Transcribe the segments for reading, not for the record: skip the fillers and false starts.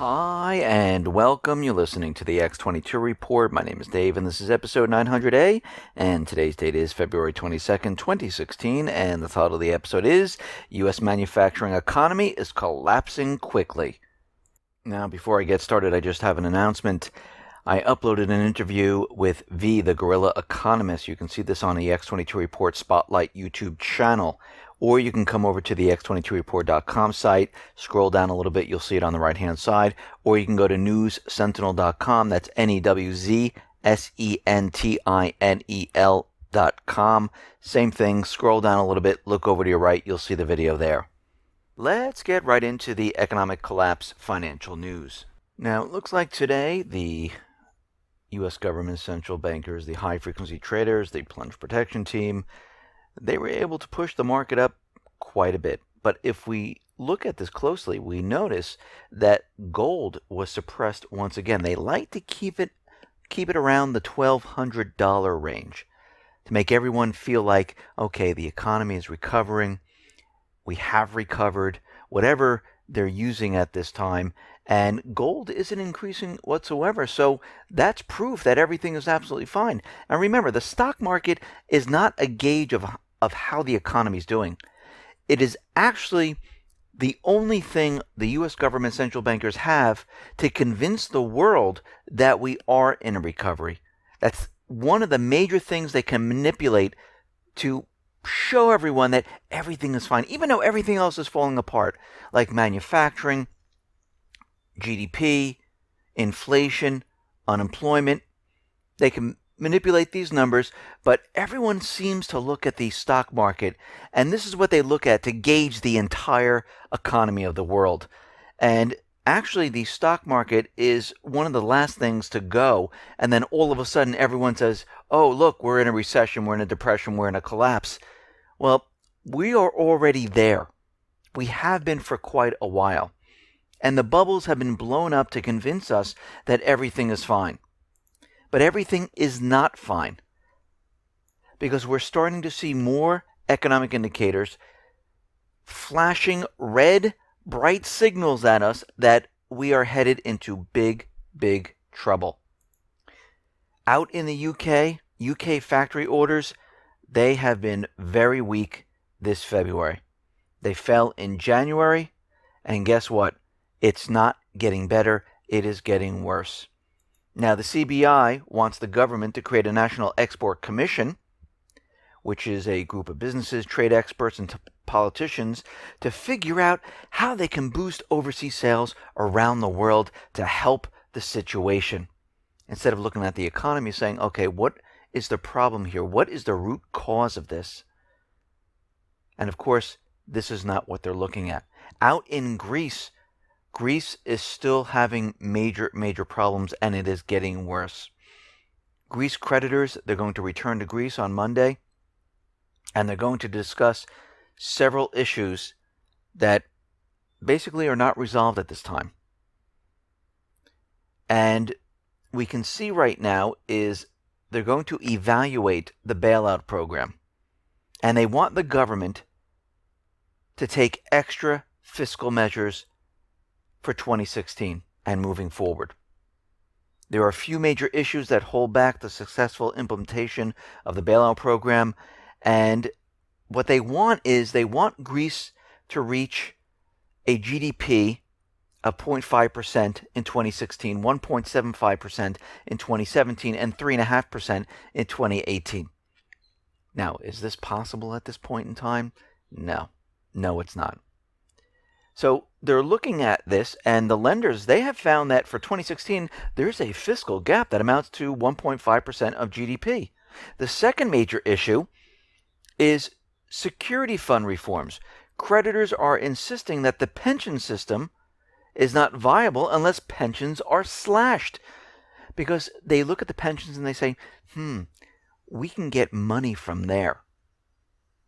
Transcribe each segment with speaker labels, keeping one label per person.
Speaker 1: Hi, and welcome. You're listening to the X22 Report. My name is Dave, and this is episode 900A, and today's date is February 22nd, 2016, and the title of the episode is U.S. Manufacturing Economy is Collapsing Quickly. Now, before I get started, I just have an announcement. I uploaded an interview with V, the Guerrilla Economist. You can see this on the X22 Report Spotlight YouTube channel. Or you can come over to the X22report.com site, scroll down a little bit, you'll see it on the right-hand side. Or you can go to newssentinel.com, that's NEWZSENTINEL.com. Same thing, scroll down a little bit, look over to your right, you'll see the video there. Let's get right into the economic collapse financial news. Now, it looks like today the U.S. government central bankers, the high-frequency traders, the plunge protection team, they were able to push the market up quite a bit. But if we look at this closely, we notice that gold was suppressed once again. They like to keep it around the $1,200 range to make everyone feel like, okay, the economy is recovering. We have recovered, whatever they're using at this time. And gold isn't increasing whatsoever. So that's proof that everything is absolutely fine. And remember, the stock market is not a gauge of how the economy is doing. It is actually the only thing the U.S. government central bankers have to convince the world that we are in a recovery. That's one of the major things they can manipulate to show everyone that everything is fine, even though everything else is falling apart, like manufacturing, GDP, inflation, unemployment. They can manipulate these numbers, but everyone seems to look at the stock market, and this is what they look at to gauge the entire economy of the world. And actually, the stock market is one of the last things to go, and then all of a sudden everyone says, oh, look, we're in a recession, we're in a depression, we're in a collapse. Well, we are already there. We have been for quite a while. And the bubbles have been blown up to convince us that everything is fine. But everything is not fine, because we're starting to see more economic indicators flashing red, bright signals at us that we are headed into big, big trouble. Out in the UK factory orders, they have been very weak this February. They fell in January, and guess what? It's not getting better, it is getting worse. Now, the CBI wants the government to create a National Export Commission, which is a group of businesses, trade experts, and politicians to figure out how they can boost overseas sales around the world to help the situation. Instead of looking at the economy saying, okay, what is the problem here? What is the root cause of this? And of course, this is not what they're looking at. Out in Greece is still having major problems, and it is getting worse. Greece creditors, they're going to return to Greece on Monday, and they're going to discuss several issues that basically are not resolved at this time. And we can see right now is they're going to evaluate the bailout program, and they want the government to take extra fiscal measures for 2016 and moving forward. There are a few major issues that hold back the successful implementation of the bailout program, and what they want is they want Greece to reach a GDP of 0.5% in 2016, 1.75% in 2017, and 3.5% in 2018. Now, is this possible at this point in time? No, it's not. So they're looking at this, and the lenders, they have found that for 2016, there's a fiscal gap that amounts to 1.5% of GDP. The second major issue is security fund reforms. Creditors are insisting that the pension system is not viable unless pensions are slashed, because they look at the pensions and they say, we can get money from there.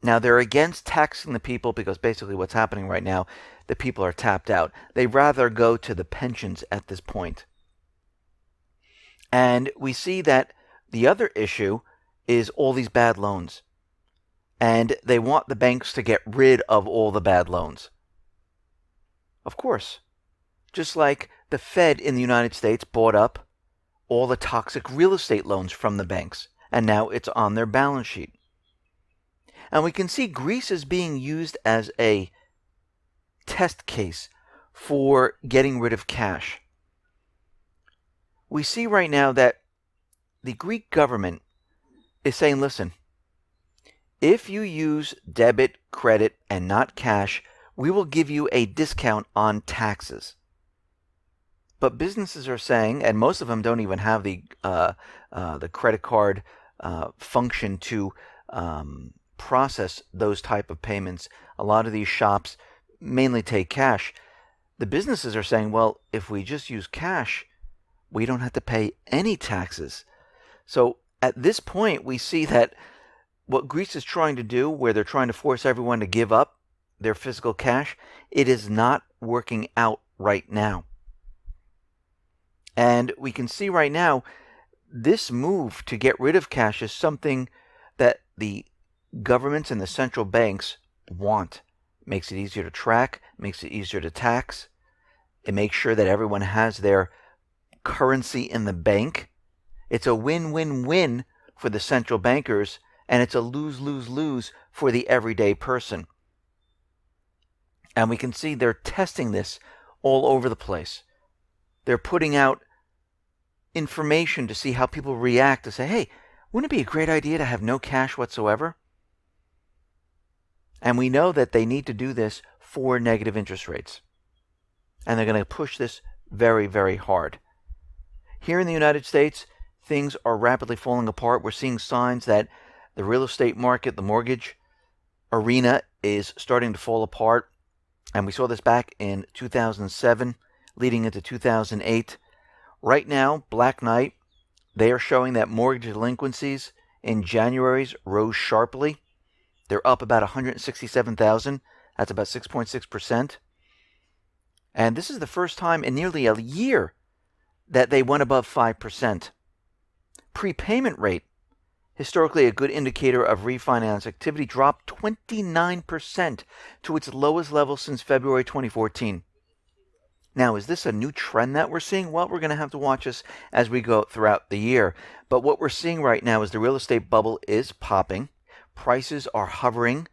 Speaker 1: Now, they're against taxing the people because basically what's happening right now, the people are tapped out. They rather go to the pensions at this point. And we see that the other issue is all these bad loans. And they want the banks to get rid of all the bad loans. Of course. Just like the Fed in the United States bought up all the toxic real estate loans from the banks, and now it's on their balance sheet. And we can see Greece is being used as a test case for getting rid of cash. We see right now that the Greek government is saying, listen, if you use debit, credit, and not cash, we will give you a discount on taxes. But businesses are saying, and most of them don't even have the credit card function to process those type of payments. A lot of these shops mainly take cash. The businesses are saying, well, if we just use cash, we don't have to pay any taxes. So at this point, we see that what Greece is trying to do, where they're trying to force everyone to give up their physical cash, it is not working out right now. And we can see right now, this move to get rid of cash is something that the governments and the central banks want. It makes it easier to track, makes it easier to tax. It makes sure that everyone has their currency in the bank. It's a win-win-win for the central bankers, and it's a lose-lose-lose for the everyday person. And we can see they're testing this all over the place. They're putting out information to see how people react, to say, hey, wouldn't it be a great idea to have no cash whatsoever? And we know that they need to do this for negative interest rates. And they're going to push this very, very hard. Here in the United States, things are rapidly falling apart. We're seeing signs that the real estate market, the mortgage arena, is starting to fall apart. And we saw this back in 2007, leading into 2008. Right now, Black Knight, they are showing that mortgage delinquencies in January rose sharply. They're up about 167,000. That's about 6.6%. And this is the first time in nearly a year that they went above 5%. Prepayment rate, historically a good indicator of refinance activity, dropped 29% to its lowest level since February 2014. Now, is this a new trend that we're seeing? Well, we're going to have to watch this as we go throughout the year. But what we're seeing right now is the real estate bubble is popping. Prices are hovering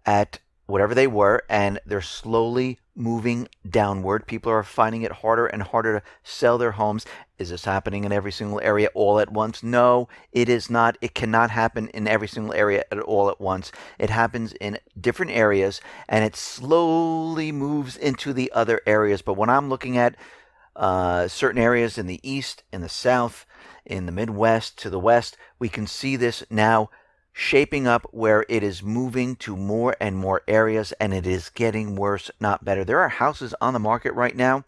Speaker 1: at whatever they were, and they're slowly moving downward. People are finding it harder and harder to sell their homes. Is this happening in every single area all at once? No, it is not. It cannot happen in every single area at all at once. It happens in different areas, and it slowly moves into the other areas. But when I'm looking at certain areas in the east, in the south, in the Midwest, to the west, we can see this now shaping up where it is moving to more and more areas, and it is getting worse, not better. There are houses on the market right now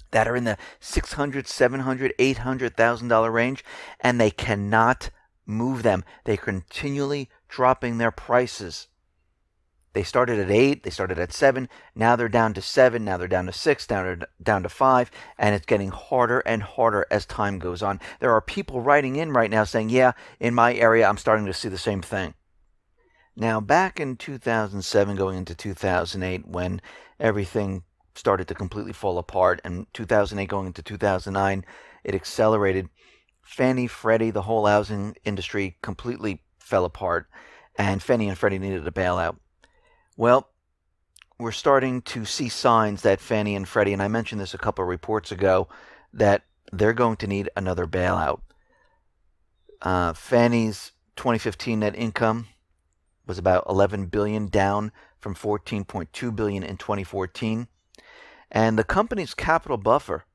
Speaker 1: that are in the $600,000, $700,000, $800,000 range, and they cannot move them. They're continually dropping their prices. They started at 8, they started at 7, now they're down to 7, now they're down to 6, down to 5, and it's getting harder and harder as time goes on. There are people writing in right now saying, yeah, in my area I'm starting to see the same thing. Now, back in 2007 going into 2008, when everything started to completely fall apart, and 2008 going into 2009, it accelerated. Fannie, Freddie, the whole housing industry completely fell apart, and Fannie and Freddie needed a bailout. Well, we're starting to see signs that Fannie and Freddie, and I mentioned this a couple of reports ago, that they're going to need another bailout. Fannie's 2015 net income was about $11 billion, down from $14.2 billion in 2014. And the company's capital buffer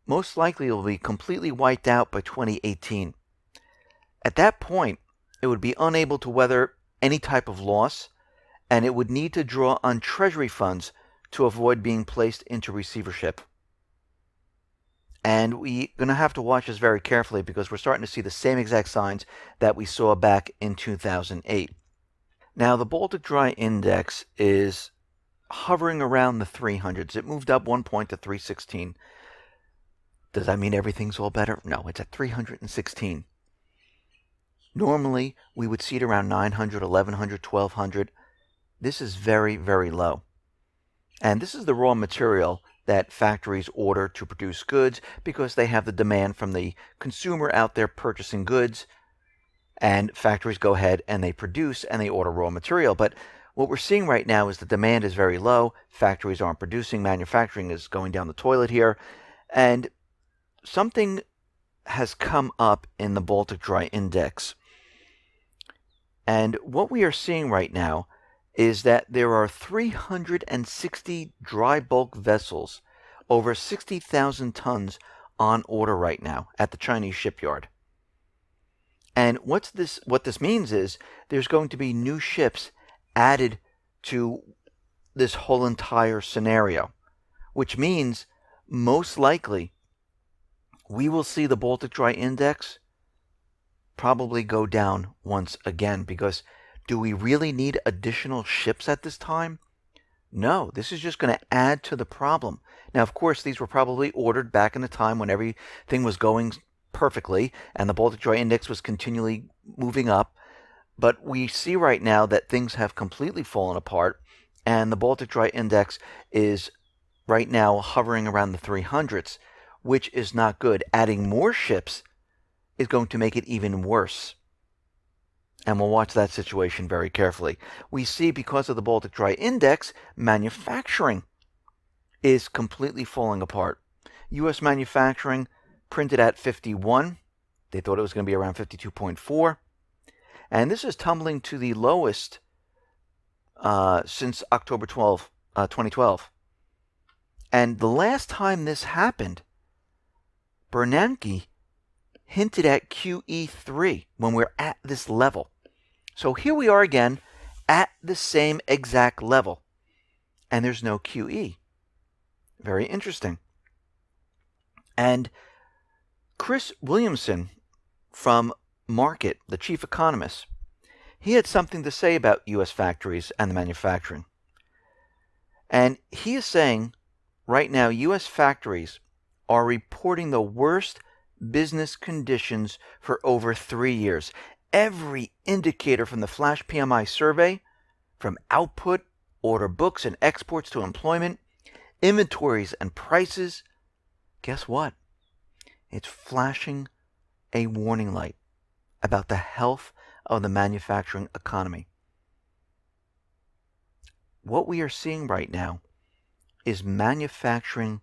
Speaker 1: most likely will be completely wiped out by 2018. At that point, it would be unable to weather any type of loss, and it would need to draw on Treasury funds to avoid being placed into receivership. And we're going to have to watch this very carefully, because we're starting to see the same exact signs that we saw back in 2008. Now, the Baltic Dry Index is hovering around the 300s. It moved up 1 point to 316. Does that mean everything's all better? No, it's at 316. Normally, we would see it around 900, 1100, 1200. This is very, very low. And this is the raw material that factories order to produce goods because they have the demand from the consumer out there purchasing goods. And factories go ahead and they produce and they order raw material. But what we're seeing right now is the demand is very low. Factories aren't producing. Manufacturing is going down the toilet here. And something has come up in the Baltic Dry Index. And what we are seeing right now is that there are 360 dry bulk vessels, over 60,000 tons on order right now at the Chinese shipyard. And what this means is there's going to be new ships added to this whole entire scenario, which means most likely we will see the Baltic Dry Index probably go down once again, because do we really need additional ships at this time? No, this is just going to add to the problem. Now, of course, these were probably ordered back in the time when everything was going perfectly and the Baltic Dry Index was continually moving up. But we see right now that things have completely fallen apart, and the Baltic Dry Index is right now hovering around the 300s, which is not good. Adding more ships is going to make it even worse. And we'll watch that situation very carefully. We see, because of the Baltic Dry Index, manufacturing is completely falling apart. U.S. manufacturing printed at 51. They thought it was going to be around 52.4. And this is tumbling to the lowest since October 12, 2012. And the last time this happened, Bernanke hinted at QE3 when we're at this level. So here we are again at the same exact level, and there's no QE. Very interesting. And Chris Williamson from Market, the chief economist, he had something to say about U.S. factories and the manufacturing. And he is saying right now U.S. factories are reporting the worst business conditions for over 3 years. Every indicator from the Flash PMI survey, from output, order books and exports to employment, inventories and prices, guess what? It's flashing a warning light about the health of the manufacturing economy. What we are seeing right now is manufacturing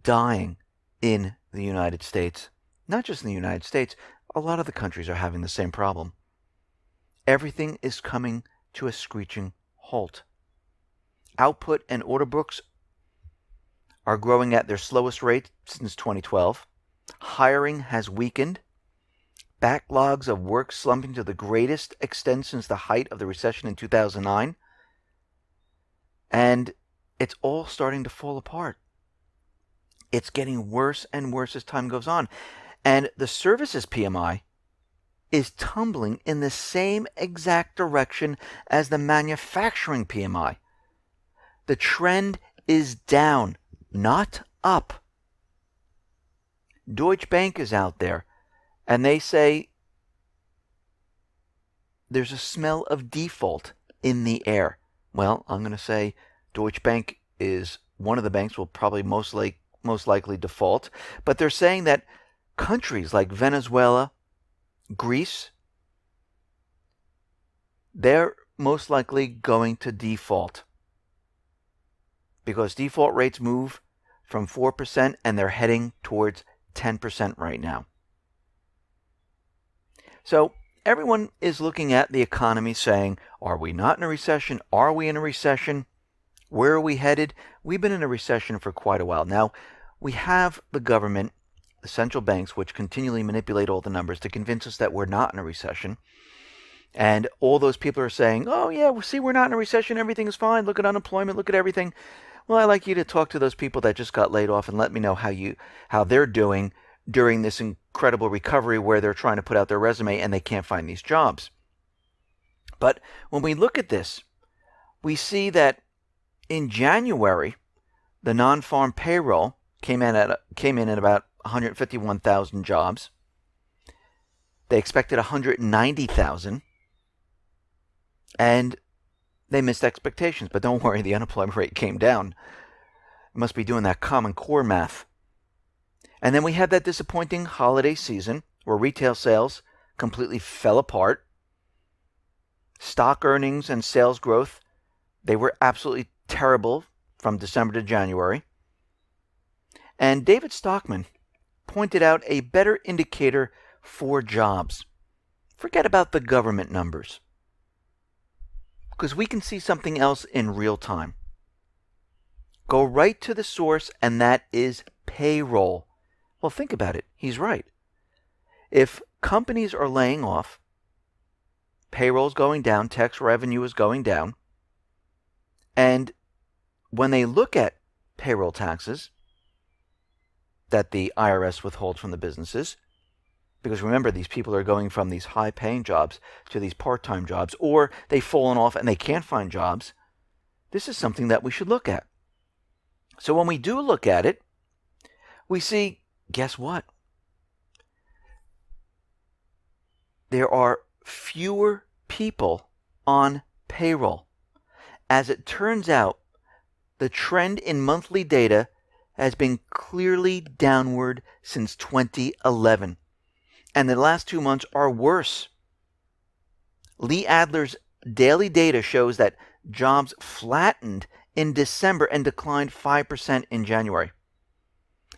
Speaker 1: dying in the United States. Not just in the United States, a lot of the countries are having the same problem. Everything is coming to a screeching halt. Output and order books are growing at their slowest rate since 2012. Hiring has weakened. Backlogs of work slumping to the greatest extent since the height of the recession in 2009. And it's all starting to fall apart. It's getting worse and worse as time goes on. And the services PMI is tumbling in the same exact direction as the manufacturing PMI. The trend is down, not up. Deutsche Bank is out there, and they say there's a smell of default in the air. Well, I'm going to say Deutsche Bank is one of the banks will probably most likely default. But they're saying that countries like Venezuela, Greece, they're most likely going to default, because default rates move from 4% and they're heading towards 10% right now. So everyone is looking at the economy saying, are we not in a recession? Are we in a recession? Where are we headed? We've been in a recession for quite a while. Now, we have the government, the central banks, which continually manipulate all the numbers to convince us that we're not in a recession. And all those people are saying, oh yeah, see, we're not in a recession. Everything is fine. Look at unemployment. Look at everything. Well, I'd like you to talk to those people that just got laid off and let me know how they're doing during this incredible recovery where they're trying to put out their resume and they can't find these jobs. But when we look at this, we see that in January, the non-farm payroll came in at about 151,000 jobs. They expected 190,000. And They missed expectations, but don't worry, the unemployment rate came down. It must be doing that Common Core math. And then we had that disappointing holiday season where retail sales completely fell apart. Stock earnings and sales growth, they were absolutely terrible from December to January. And David Stockman pointed out a better indicator for jobs. Forget about the government numbers, because we can see something else in real time. Go right to the source, and that is payroll. Well, think about it. He's right. If companies are laying off, payroll is going down, tax revenue is going down, and when they look at payroll taxes that the IRS withholds from the businesses, because remember, these people are going from these high-paying jobs to these part-time jobs, or they've fallen off and they can't find jobs. This is something that we should look at. So when we do look at it, we see, guess what? There are fewer people on payroll. As it turns out, the trend in monthly data has been clearly downward since 2011. And the last 2 months are worse. Lee Adler's daily data shows that jobs flattened in December and declined 5% in January.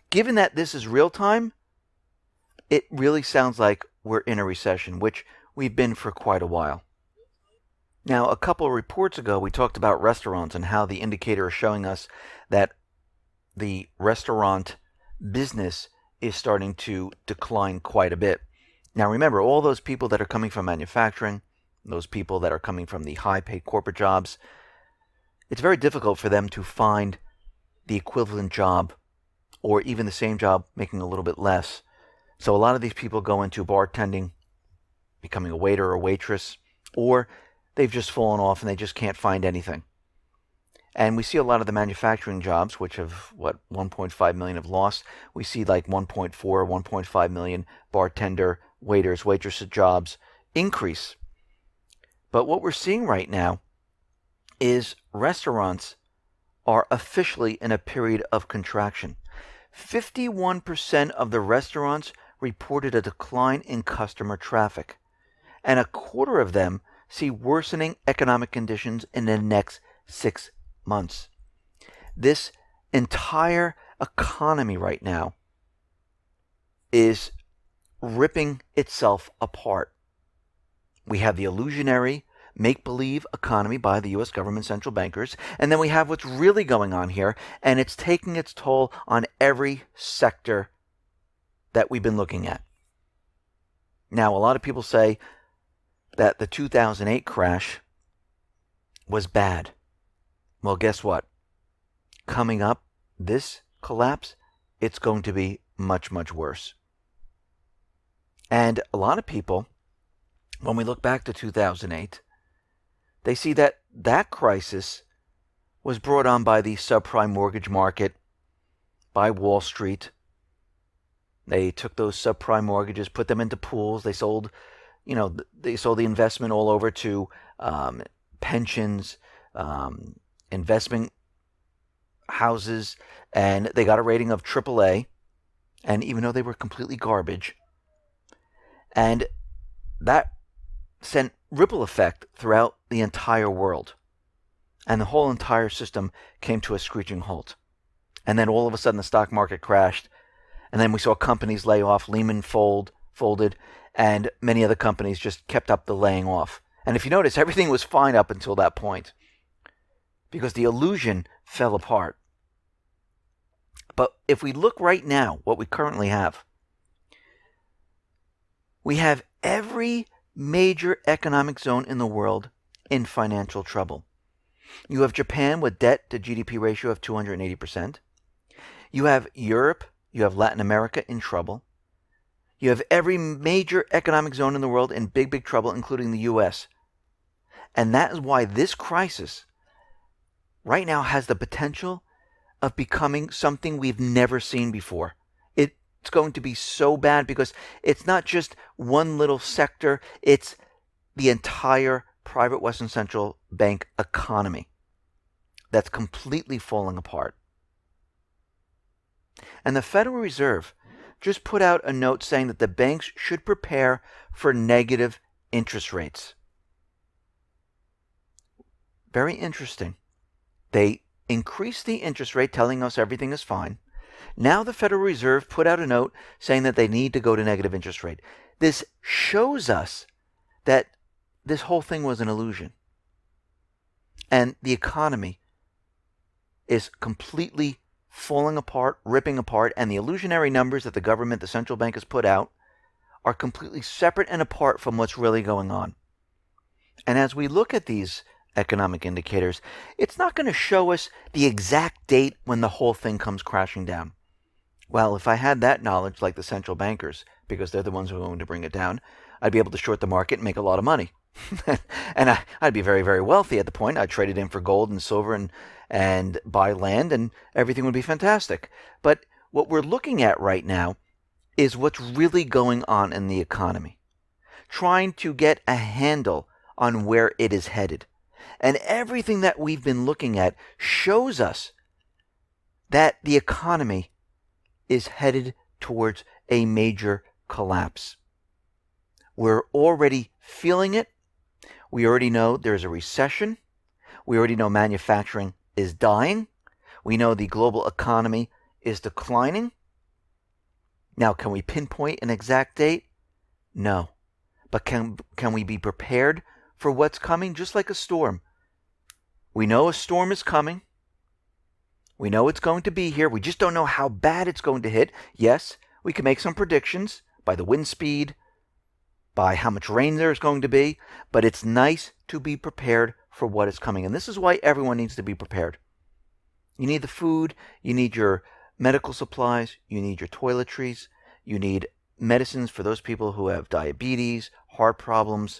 Speaker 1: Given that this is real time, it really sounds like we're in a recession, which we've been for quite a while. Now, a couple of reports ago, we talked about restaurants and how the indicator is showing us that the restaurant business is starting to decline quite a bit. Now remember, all those people that are coming from manufacturing, those people that are coming from the high-paid corporate jobs, it's very difficult for them to find the equivalent job or even the same job making a little bit less. So a lot of these people go into bartending, becoming a waiter or waitress, or they've just fallen off and they just can't find anything. And we see a lot of the manufacturing jobs, which have, 1.5 million have lost. We see like 1.4, 1.5 million bartender, waiters, waitresses jobs increase. But what we're seeing right now is restaurants are officially in a period of contraction. 51% of the restaurants reported a decline in customer traffic, and a quarter of them see worsening economic conditions in the next 6 months. This entire economy right now is ripping itself apart. We have the illusionary make-believe economy by the U.S. government central bankers, and then we have what's really going on here, and it's taking its toll on every sector that we've been looking at. Now, a lot of people say that the 2008 crash was bad. Well, guess what? Coming up, this collapse, it's going to be much, much worse. And a lot of people, when we look back to 2008, they see that that crisis was brought on by the subprime mortgage market, by Wall Street. They took those subprime mortgages, put them into pools. They sold, they sold the investment all over to pensions, investment houses, and they got a rating of AAA, and even though they were completely garbage, and that sent ripple effect throughout the entire world, and the whole entire system came to a screeching halt. And then all of a sudden the stock market crashed, and then we saw companies lay off. Lehman folded, and many other companies just kept up the laying off. And if you notice, everything was fine up until that point, because the illusion fell apart. But if we look right now, what we currently have, we have every major economic zone in the world in financial trouble. You have Japan with debt to GDP ratio of 280%. You have Europe, you have Latin America in trouble. You have every major economic zone in the world in big, big trouble, including the U.S. And that is why this crisis right now has the potential of becoming something we've never seen before. It's going to be so bad because it's not just one little sector, it's the entire private Western Central Bank economy that's completely falling apart. And the Federal Reserve just put out a note saying that the banks should prepare for negative interest rates. Very interesting. They increased the interest rate, telling us everything is fine. Now the Federal Reserve put out a note saying that they need to go to negative interest rate. This shows us that this whole thing was an illusion. And the economy is completely falling apart, ripping apart, and the illusionary numbers that the government, the central bank, has put out are completely separate and apart from what's really going on. And as we look at these economic indicators, it's not going to show us the exact date when the whole thing comes crashing down. Well, if I had that knowledge, like the central bankers, because they're the ones who are going to bring it down, I'd be able to short the market and make a lot of money. And I'd be very, very wealthy at the point. I'd trade it in for gold and silver and buy land, and everything would be fantastic. But what we're looking at right now is what's really going on in the economy, trying to get a handle on where it is headed. And everything that we've been looking at shows us that the economy is headed towards a major collapse. We're already feeling it. We already know there's a recession. We already know manufacturing is dying. We know the global economy is declining. Now, can we pinpoint an exact date? No. But can we be prepared for what's coming? Just like a storm. We know a storm is coming. We know it's going to be here. We just don't know how bad it's going to hit. Yes, we can make some predictions by the wind speed, by how much rain there's going to be, but it's nice to be prepared for what is coming. And this is why everyone needs to be prepared. You need the food, you need your medical supplies, you need your toiletries, you need medicines for those people who have diabetes, heart problems,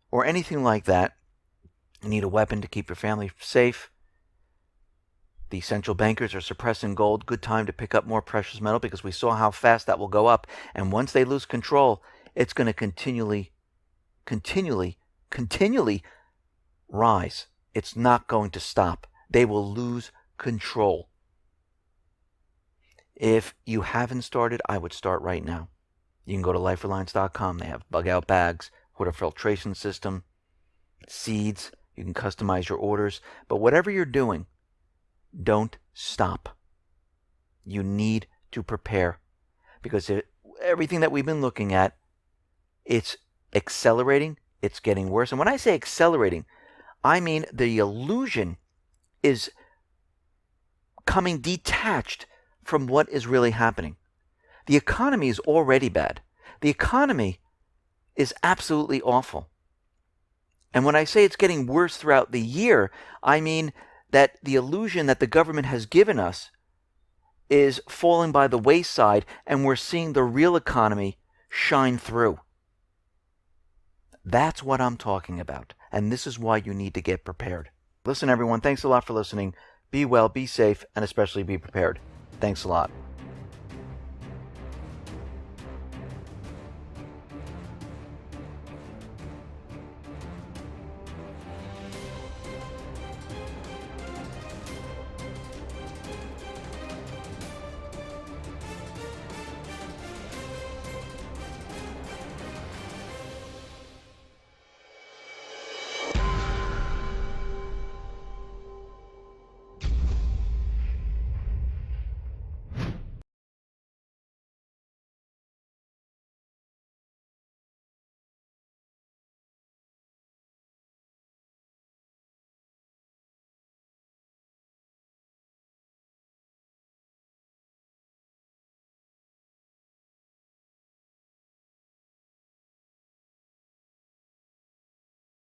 Speaker 1: or anything like that. You need a weapon to keep your family safe. The central bankers are suppressing gold. Good time to pick up more precious metal because we saw how fast that will go up. And once they lose control, it's going to continually rise. It's not going to stop. They will lose control. If you haven't started, I would start right now. You can go to lifereliance.com. They have bug out bags, water filtration system, seeds. You can customize your orders. But whatever you're doing, don't stop. You need to prepare because everything that we've been looking at, it's accelerating, it's getting worse. And when I say accelerating, I mean the illusion is coming detached from what is really happening. The economy is already bad. The economy is absolutely awful. And when I say it's getting worse throughout the year, I mean that the illusion that the government has given us is falling by the wayside, and we're seeing the real economy shine through. That's what I'm talking about, and this is why you need to get prepared. Listen, everyone, thanks a lot for listening. Be well, be safe, and especially be prepared. Thanks a lot.